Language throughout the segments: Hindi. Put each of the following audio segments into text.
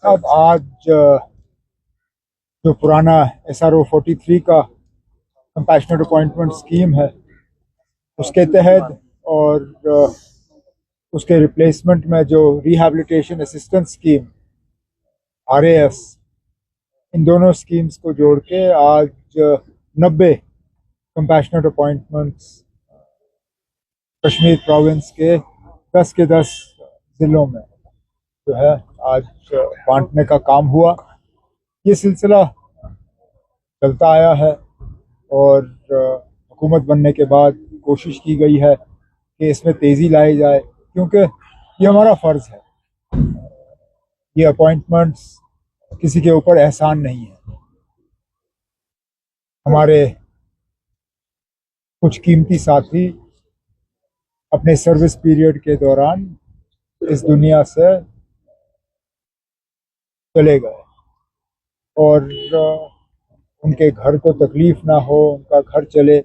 अब आज जो पुराना SRO 43 का कंपैशनेट अपॉइंटमेंट स्कीम है उसके तहत और उसके रिप्लेसमेंट में जो रिहैबिलिटेशन असिस्टेंस स्कीम RAS, इन दोनों स्कीम्स को जोड़ के आज 90 कंपैशनेट अपॉइंटमेंट्स कश्मीर प्रोविंस के 10 के 10 ज़िलों में जो है आज बांटने का काम हुआ। ये सिलसिला चलता आया है और हुकूमत बनने के बाद कोशिश की गई है कि इसमें तेज़ी लाई जाए, क्योंकि ये हमारा फ़र्ज़ है। ये अपॉइंटमेंट्स किसी के ऊपर एहसान नहीं है। हमारे कुछ कीमती साथी अपने सर्विस पीरियड के दौरान इस दुनिया से चले गए और उनके घर को तकलीफ ना हो, उनका घर चले,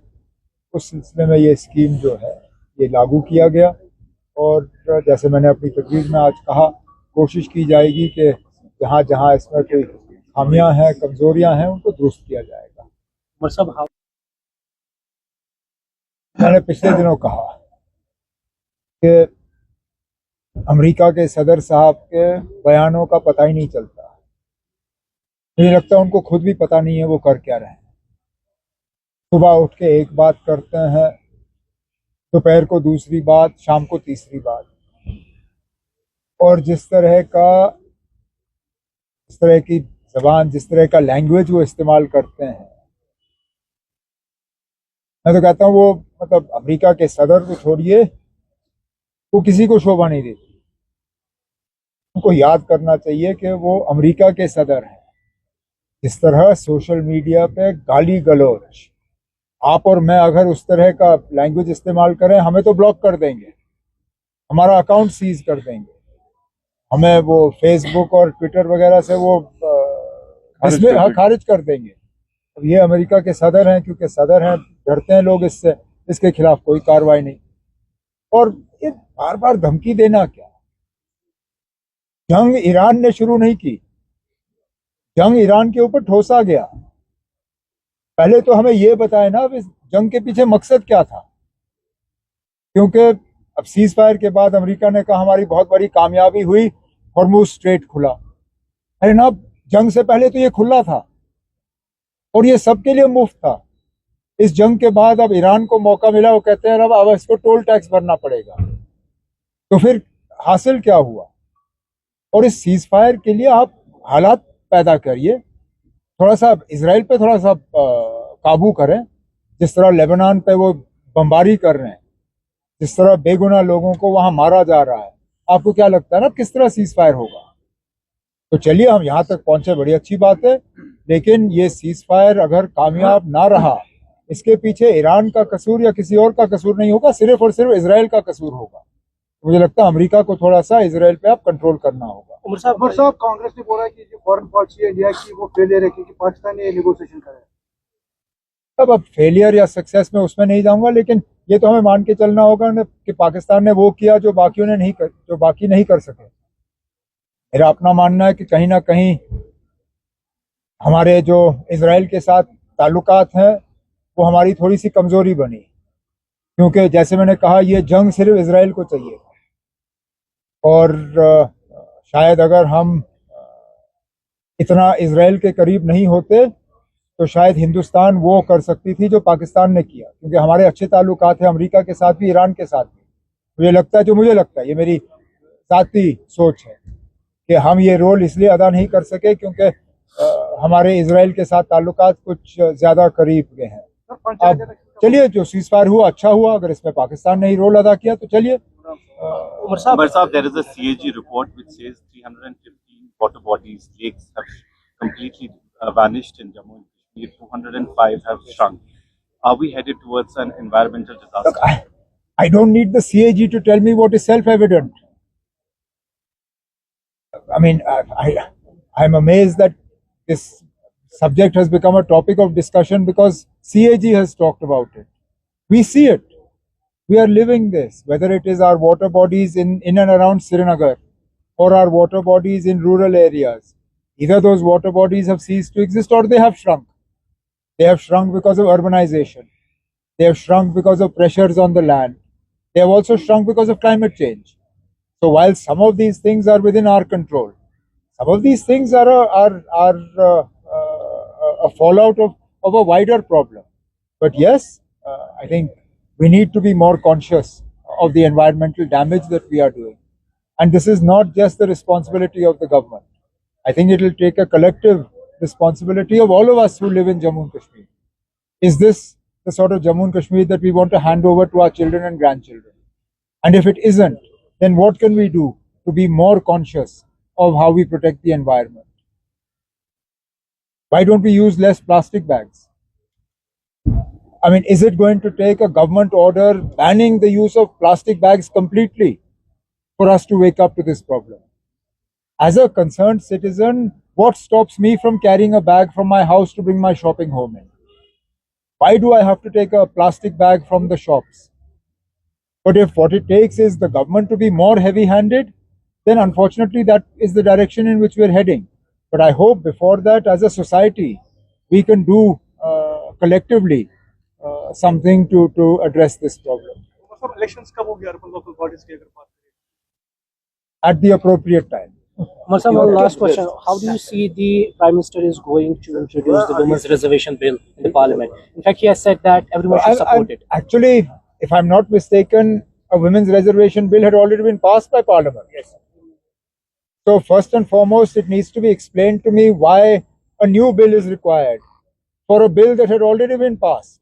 उस सिलसिले में ये स्कीम जो है ये लागू किया गया। और जैसे मैंने अपनी तकरीर में आज कहा, कोशिश की जाएगी कि जहाँ जहाँ इसमें कोई खामियां हैं, कमजोरियां हैं, उनको दुरुस्त किया जाएगा। मैंने पिछले दिनों कहा कि अमेरिका के सदर साहब के बयानों का पता ही नहीं चलता। मुझे लगता है उनको खुद भी पता नहीं है वो कर क्या रहे हैं। सुबह उठ के एक बात करते हैं, दोपहर को दूसरी बात, शाम को तीसरी बात, और जिस तरह की जबान, जिस तरह का लैंग्वेज वो इस्तेमाल करते हैं, मैं तो कहता हूँ वो मतलब अमेरिका के सदर को छोड़िए, वो किसी को शोभा नहीं देती। उनको याद करना चाहिए कि वो अमेरिका के सदर हैं। इस तरह सोशल मीडिया पे गाली गलौज, आप और मैं अगर उस तरह का लैंग्वेज इस्तेमाल करें, हमें तो ब्लॉक कर देंगे, हमारा अकाउंट सीज कर देंगे, हमें वो फेसबुक और ट्विटर वगैरह से वो खारिज कर देंगे। अब ये अमेरिका के सदर हैं, क्योंकि सदर हैं, डरते हैं लोग इससे, इसके खिलाफ कोई कार्रवाई नहीं। और ये बार बार धमकी देना क्या? जंग ईरान ने शुरू नहीं की, जंग ईरान के ऊपर ठोसा गया। पहले तो हमें ये बताए ना इस जंग के पीछे मकसद क्या था, क्योंकि अब सीज फायर के बाद अमेरिका ने कहा हमारी बहुत बड़ी कामयाबी हुई, हॉर्मुज स्ट्रेट खुला। अरे ना, जंग से पहले तो ये खुला था और ये सबके लिए मुफ्त था। इस जंग के बाद अब ईरान को मौका मिला, वो कहते हैं अब इसको टोल टैक्स भरना पड़ेगा। तो फिर हासिल क्या हुआ? और इस सीज फायर के लिए आप हालात पैदा करिए, थोड़ा सा इजराइल पे थोड़ा सा काबू करें। जिस तरह लेबनान पे वो बमबारी कर रहे हैं, जिस तरह बेगुनाह लोगों को वहां मारा जा रहा है, आपको क्या लगता है ना किस तरह सीज फायर होगा? तो चलिए, हम यहाँ तक पहुंचे, बड़ी अच्छी बात है, लेकिन ये सीज फायर अगर कामयाब ना रहा, इसके पीछे ईरान का कसूर या किसी और का कसूर नहीं होगा, सिर्फ और सिर्फ इजराइल का कसूर होगा। मुझे लगता है अमेरिका को थोड़ा सा इजराइल पे आप कंट्रोल करना होगा। उमर साहब, कांग्रेस ने बोला कि जो फॉरेन पॉलिसी है इंडिया की वो फेलियर है, क्योंकि पाकिस्तान ने नेगोशिएशन करा है। अब फेलियर या सक्सेस में उसमें नहीं जाऊंगा, लेकिन ये तो हमें मान के चलना होगा कि पाकिस्तान ने वो किया जो बाकियों ने जो बाकी नहीं कर सके। मेरा अपना मानना है कि कहीं ना कहीं हमारे जो इजराइल के साथ ताल्लुकात हैं वो हमारी थोड़ी सी कमजोरी बनी, क्योंकि जैसे मैंने कहा ये जंग सिर्फ इजराइल को चाहिए, और शायद अगर हम इतना इजराइल के करीब नहीं होते तो शायद हिंदुस्तान वो कर सकती थी जो पाकिस्तान ने किया, क्योंकि हमारे अच्छे ताल्लुकात हैं अमेरिका के साथ भी, ईरान के साथ भी। मुझे लगता है, जो मुझे लगता है, ये मेरी ज़ाती सोच है कि हम ये रोल इसलिए अदा नहीं कर सके क्योंकि हमारे इजराइल के साथ ताल्लुकात कुछ ज़्यादा करीब गए हैं। अब चलिए, जो सीज फायर हुआ अच्छा हुआ, अगर इसमें पाकिस्तान ने ही रोल अदा किया तो चलिए। Umar Saab, there is a CAG report which says 315 water bodies, lakes have completely vanished in Jammu and Kashmir. 205 have shrunk. Are we headed towards an environmental disaster? Look, I don't need the CAG to tell me what is self-evident. I mean, I'm amazed that this subject has become a topic of discussion because CAG has talked about it. We see it. We are living this, whether it is our water bodies in and around Srinagar, or our water bodies in rural areas. Either those water bodies have ceased to exist or they have shrunk. They have shrunk because of urbanization. They have shrunk because of pressures on the land. They have also shrunk because of climate change. So while some of these things are within our control, some of these things are a fallout of a wider problem. But yes, I think we need to be more conscious of the environmental damage that we are doing. And this is not just the responsibility of the government. I think it will take a collective responsibility of all of us who live in Jammu and Kashmir. Is this the sort of Jammu and Kashmir that we want to hand over to our children and grandchildren? And if it isn't, then what can we do to be more conscious of how we protect the environment? Why don't we use less plastic bags? I mean, is it going to take a government order banning the use of plastic bags completely for us to wake up to this problem? As a concerned citizen, what stops me from carrying a bag from my house to bring my shopping home in? Why do I have to take a plastic bag from the shops? But if what it takes is the government to be more heavy-handed, then unfortunately that is the direction in which we're heading. But I hope before that, as a society, we can do collectively something to address this problem मतलब इलेक्शंस कब होंगे अर्बन लोकल बॉडीज की अगर बात करें at the appropriate time. Marsa, one last question. How do you see the Prime Minister is going to introduce the Women's Reservation Bill in the Parliament? In fact, he has said that everyone should support it. Actually, if I'm not mistaken, a women's reservation bill had already been passed by Parliament. Yes. So first and foremost, it needs to be explained to me why a new bill is required for a bill that had already been passed.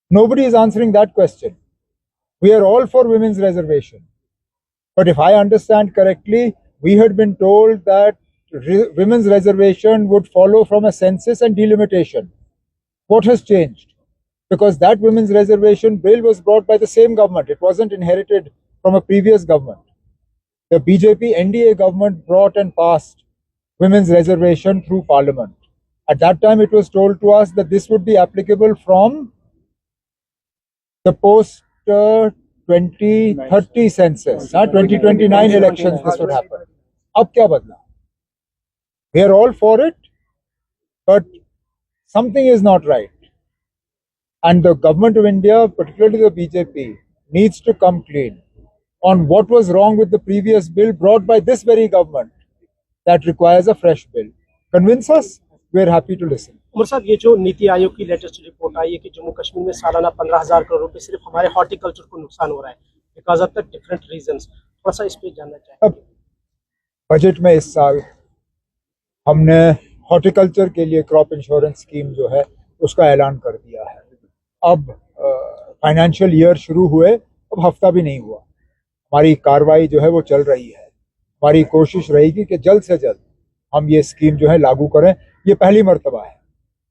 Nobody is answering that question. We are all for women's reservation. But if I understand correctly, we had been told that women's reservation would follow from a census and delimitation. What has changed? Because that women's reservation bill was brought by the same government. It wasn't inherited from a previous government. The BJP NDA government brought and passed women's reservation through Parliament. At that time, it was told to us that this would be applicable from the post 2030 census, 2029 elections. This would happen. Ab kya badla? We are all for it, but something is not right. And the government of India, particularly the BJP, needs to come clean on what was wrong with the previous bill brought by this very government that requires a fresh bill. Convince us, we are happy to listen. Umar साहब, ये जो नीति आयोग की लेटेस्ट रिपोर्ट आई है कि जम्मू कश्मीर में सालाना 15,000 करोड़ रुपए सिर्फ हमारे हॉर्टिकल्चर को नुकसान हो रहा है because of the different reasons, थोड़ा सा इस पे जानना चाहेंगे. अब बजट में इस साल हमने हॉर्टिकल्चर के लिए क्रॉप इंश्योरेंस स्कीम जो है उसका ऐलान कर दिया है. अब फाइनेंशियल ईयर शुरू हुए, अब हफ्ता भी नहीं हुआ, हमारी कार्रवाई जो है वो चल रही है. हमारी कोशिश रहेगी कि जल्द से जल्द हम ये स्कीम जो है लागू करें. ये पहली मर्तबा है.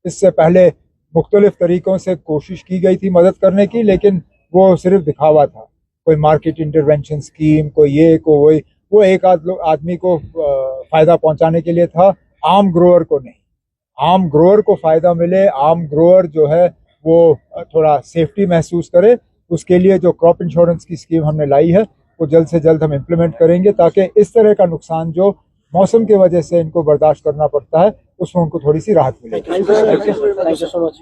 इससे पहले मुख्तलिफ तरीक़ों से कोशिश की गई थी मदद करने की, लेकिन वो सिर्फ दिखावा था. कोई मार्केट इंटरवेंशन स्कीम, कोई ये कोई वो एक आदमी को फ़ायदा पहुंचाने के लिए था, आम ग्रोअर को नहीं. आम ग्रोअर को फ़ायदा मिले, आम ग्रोअर जो है वो थोड़ा सेफ्टी महसूस करे, उसके लिए जो क्रॉप इंश्योरेंस की स्कीम हमने लाई है वो जल्द से जल्द हम इम्प्लीमेंट करेंगे ताकि इस तरह का नुकसान जो मौसम की वजह से इनको बर्दाश्त करना पड़ता है उसमें उनको थोड़ी सी राहत मिले. Thank you so much.